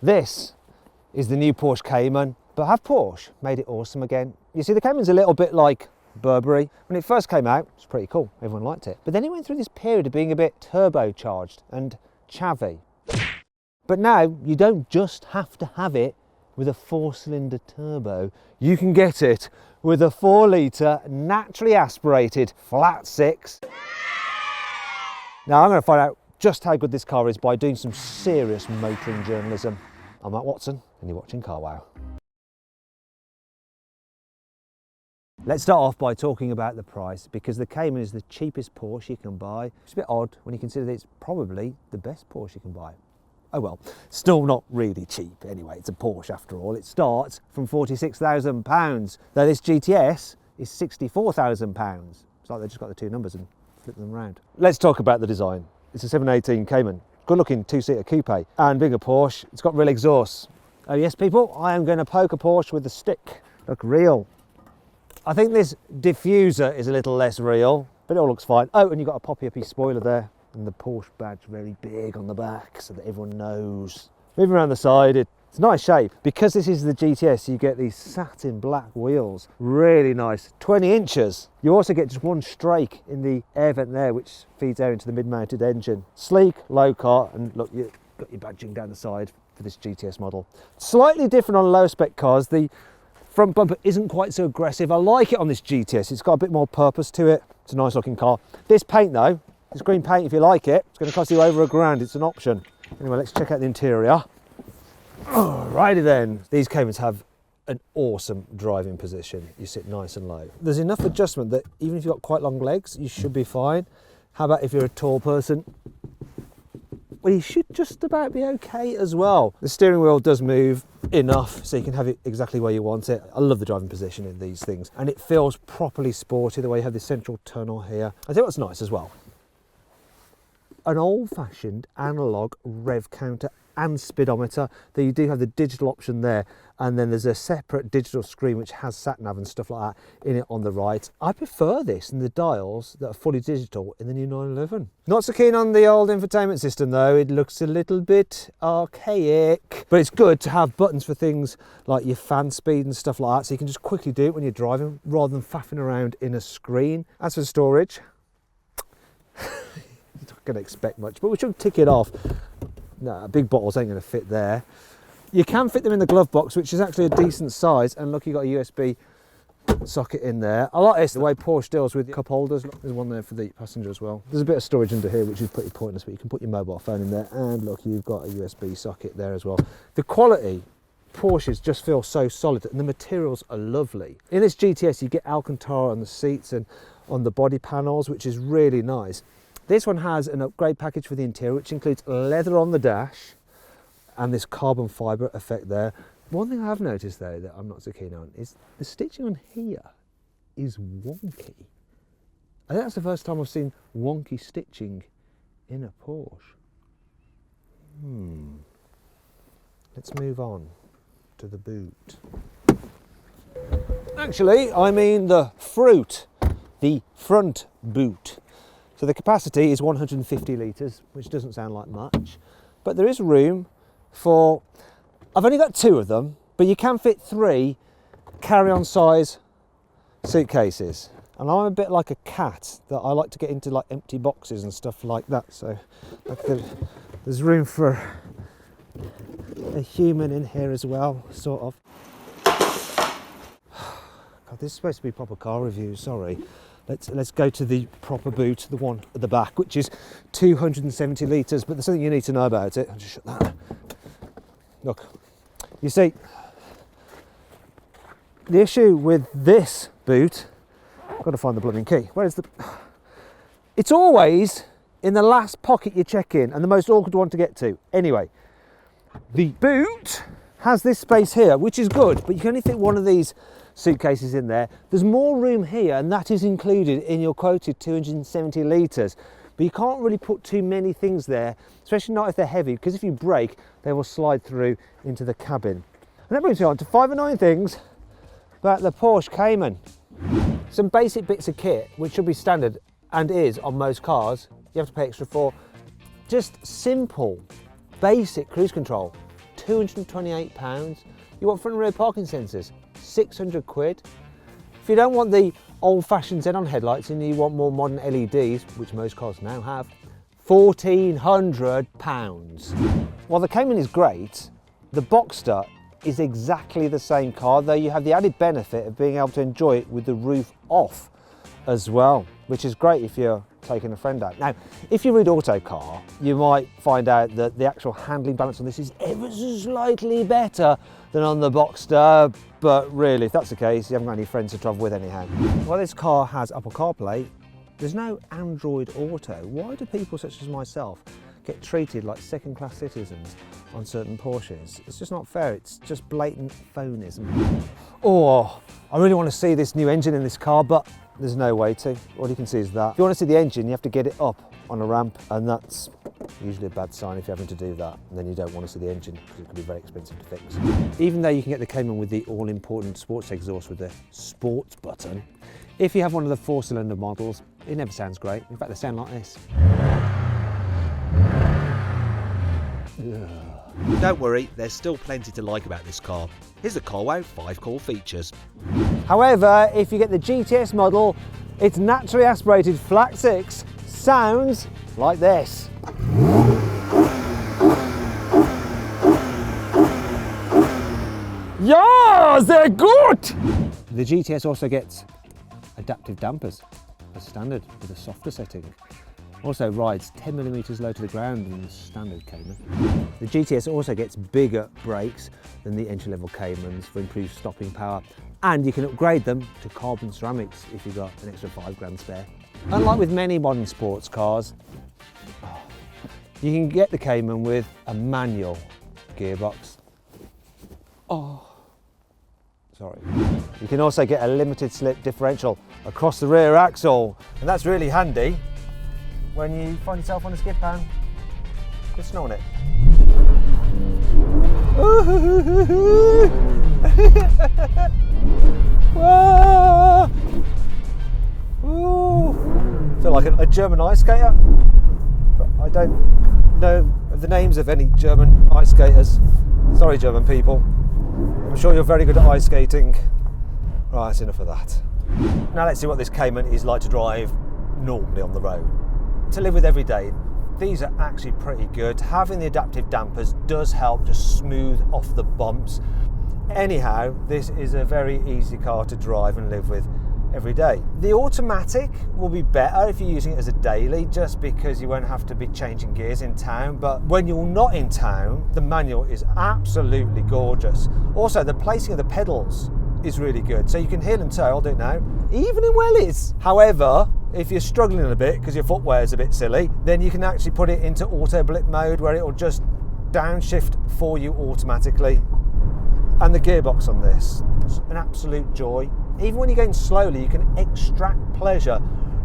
This is the new Porsche Cayman, but have Porsche made it awesome again? You see, the Cayman's a little bit like Burberry. When it first came out, it was pretty cool, everyone liked it. But then it went through this period of being a bit turbocharged and chavvy. But now, you don't just have to have it with a 4-cylinder turbo. You can get it with a 4-litre naturally aspirated flat 6. Now I'm going to find out just how good this car is by doing some serious motoring journalism. I'm Matt Watson and you're watching CarWow. Let's start off by talking about the price, because the Cayman is the cheapest Porsche you can buy. It's a bit odd when you consider that it's probably the best Porsche you can buy. Oh well, still not really cheap anyway, it's a Porsche after all. It starts from £46,000, though this GTS is £64,000. It's like they just got the two numbers and flipped them around. Let's talk about the design. It's a 718 Cayman, good looking 2-seater coupe, and being a Porsche, it's got real exhaust. Oh yes people, I am going to poke a Porsche with a stick. Look real. I think this diffuser is a little less real, but it all looks fine. Oh, and you've got a poppy-uppy spoiler there, and the Porsche badge very big on the back so that everyone knows. Moving around the side, it's nice shape. Because this is the GTS, you get these satin black wheels. Really nice, 20 inches. You also get just one strake in the air vent there, which feeds air into the mid-mounted engine. Sleek, low car, and look, you've got your badging down the side for this GTS model. Slightly different on lower spec cars. The front bumper isn't quite so aggressive. I like it on this GTS. It's got a bit more purpose to it. It's a nice looking car. This paint though, this green paint, if you like it, it's going to cost you over £1,000. It's an option. Anyway, let's check out the interior. Alrighty then. These Caymans have an awesome driving position. You sit nice and low. There's enough adjustment that even if you've got quite long legs, you should be fine. How about if you're a tall person? Well, you should just about be okay as well. The steering wheel does move enough so you can have it exactly where you want it. I love the driving position in these things, and it feels properly sporty the way you have this central tunnel here. I think that's nice as well. An old-fashioned analog rev counter and speedometer. Though you do have the digital option there, and then there's a separate digital screen which has sat-nav and stuff like that in it on the right. I prefer this than the dials that are fully digital in the new 911. Not so keen on the old infotainment system though. It looks a little bit archaic, but it's good to have buttons for things like your fan speed and stuff like that, so you can just quickly do it when you're driving rather than faffing around in a screen. As for storage, not going to expect much, but we should tick it off. No, big bottles ain't going to fit there. You can fit them in the glove box, which is actually a decent size, and look, you've got a USB socket in there. I like this, the way Porsche deals with cup holders. There's one there for the passenger as well. There's a bit of storage under here, which is pretty pointless, but you can put your mobile phone in there, and look, you've got a USB socket there as well. The quality, Porsches just feel so solid, and the materials are lovely. In this GTS, you get Alcantara on the seats and on the body panels, which is really nice. This one has an upgrade package for the interior, which includes leather on the dash and this carbon fibre effect there. One thing I have noticed though that I'm not so keen on is the stitching on here is wonky. I think that's the first time I've seen wonky stitching in a Porsche. Let's move on to the boot. Actually, I mean the fruit, the front boot. So the capacity is 150 litres, which doesn't sound like much, but there is room for, I've only got 2 of them, but you can fit 3 carry-on size suitcases. And I'm a bit like a cat, that I like to get into like empty boxes and stuff like that. So there's room for a human in here as well, sort of. God, this is supposed to be proper car review, sorry. Let's go to the proper boot, the one at the back, which is 270 litres, but there's something you need to know about it. I'll just shut that. Look, you see, the issue with this boot, I've got to find the blooming key. Where is the... It's always in the last pocket you check in, and the most awkward one to get to. Anyway, the boot has this space here, which is good, but you can only fit one of these suitcases in there. There's more room here, and that is included in your quoted 270 litres, but you can't really put too many things there, especially not if they're heavy, because if you brake they will slide through into the cabin. And that brings me on to 5 annoying things about the Porsche Cayman. Some basic bits of kit which should be standard and is on most cars, you have to pay extra for. Just simple basic cruise control. £228. You want front and rear parking sensors, 600 quid. If you don't want the old-fashioned xenon headlights and you want more modern LEDs, which most cars now have, £1,400. While the Cayman is great, the Boxster is exactly the same car, though you have the added benefit of being able to enjoy it with the roof off as well, which is great if you're taking a friend out. Now, if you read Autocar, you might find out that the actual handling balance on this is ever so slightly better than on the Boxster, but really, if that's the case, you haven't got any friends to travel with anyhow. While this car has Apple CarPlay, there's no Android Auto. Why do people such as myself get treated like second-class citizens on certain Porsches? It's just not fair, it's just blatant phonism. Oh, I really want to see this new engine in this car, but there's no way to. All you can see is that. If you want to see the engine, you have to get it up on a ramp, and that's usually a bad sign if you're having to do that, and then you don't want to see the engine because it could be very expensive to fix. Even though you can get the Cayman with the all-important sports exhaust with the sports button, if you have one of the 4-cylinder models, it never sounds great. In fact, they sound like this. Don't worry, there's still plenty to like about this car. Here's the CarWow 5 core features. However, if you get the GTS model, its naturally aspirated flat 6 sounds like this. Yeah, they're good! The GTS also gets adaptive dampers as standard with a softer setting. Also rides 10mm low to the ground than the standard Cayman. The GTS also gets bigger brakes than the entry-level Caymans for improved stopping power, and you can upgrade them to carbon ceramics if you've got an extra £5 spare. Unlike with many modern sports cars, you can get the Cayman with a manual gearbox. Sorry. You can also get a limited slip differential across the rear axle, and that's really handy when you find yourself on a skid pan with snow on it. Feel like a German ice skater, but I don't know the names of any German ice skaters. Sorry, German people. I'm sure you're very good at ice skating. Right, that's enough of that. Now let's see what this Cayman is like to drive normally on the road. To live with every day, these are actually pretty good. Having the adaptive dampers does help to smooth off the bumps. Anyhow, this is a very easy car to drive and live with every day. The automatic will be better if you're using it as a daily, just because you won't have to be changing gears in town, but when you're not in town, the manual is absolutely gorgeous. Also, the placing of the pedals is really good, so you can heel and toe, I'll do it now, even in wellies. However, if you're struggling a bit because your footwear is a bit silly, then you can actually put it into auto blip mode where it will just downshift for you automatically. And the gearbox on this, it's an absolute joy. Even when you're going slowly, you can extract pleasure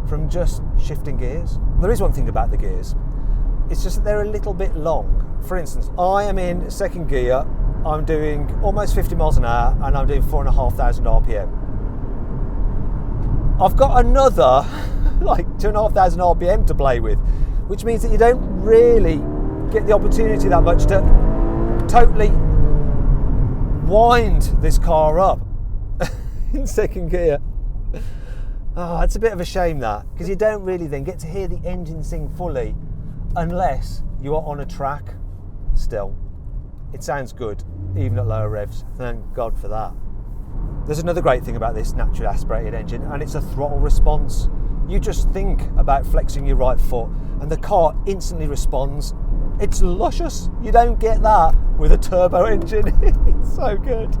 from just shifting gears. There is one thing about the gears, it's just that they're a little bit long. For instance, I am in second gear, I'm doing almost 50 miles an hour and I'm doing 4,500 RPM. I've got another like 2,500 RPM to play with, which means that you don't really get the opportunity that much to totally wind this car up in second gear. Oh, it's a bit of a shame that, because you don't really then get to hear the engine sing fully unless you are on a track still. It sounds good, even at lower revs. Thank God for that. There's another great thing about this naturally aspirated engine, and it's a throttle response. You just think about flexing your right foot and the car instantly responds. It's luscious. You don't get that with a turbo engine. It's so good.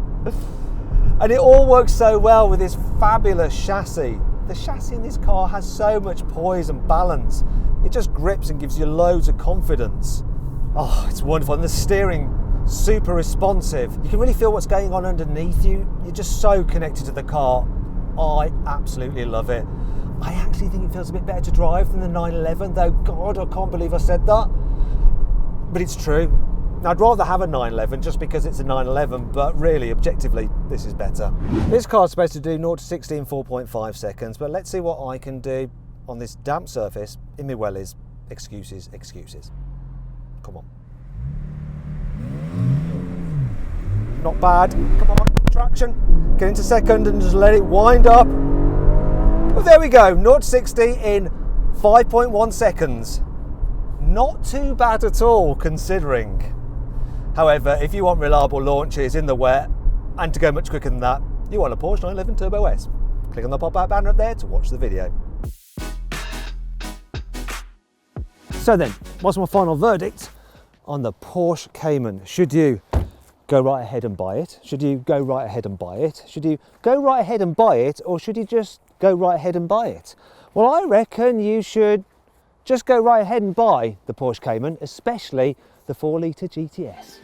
And it all works so well with this fabulous chassis. The chassis in this car has so much poise and balance. It just grips and gives you loads of confidence. Oh, it's wonderful. And the steering, super responsive. You can really feel what's going on underneath you. You're just so connected to the car. I absolutely love it. I actually think it feels a bit better to drive than the 911, though. God, I can't believe I said that. But it's true. Now, I'd rather have a 911 just because it's a 911, but really, objectively, this is better. This car's supposed to do 0 to 60 in 4.5 seconds, but let's see what I can do on this damp surface in my wellies. Excuses, excuses. Come on. not bad. Come on, traction. Get into second and just let it wind up. Well, there we go, 0 to 60 in 5.1 seconds. Not too bad at all, considering. However, if you want reliable launches in the wet, and to go much quicker than that, you want a Porsche 911 Turbo S. Click on the pop-out banner up there to watch the video. So then, what's my final verdict on the Porsche Cayman? Should you go right ahead and buy it? Should you go right ahead and buy it? Should you go right ahead and buy it, or should you just go right ahead and buy it? Well, I reckon you should just go right ahead and buy the Porsche Cayman, especially the 4 litre GTS.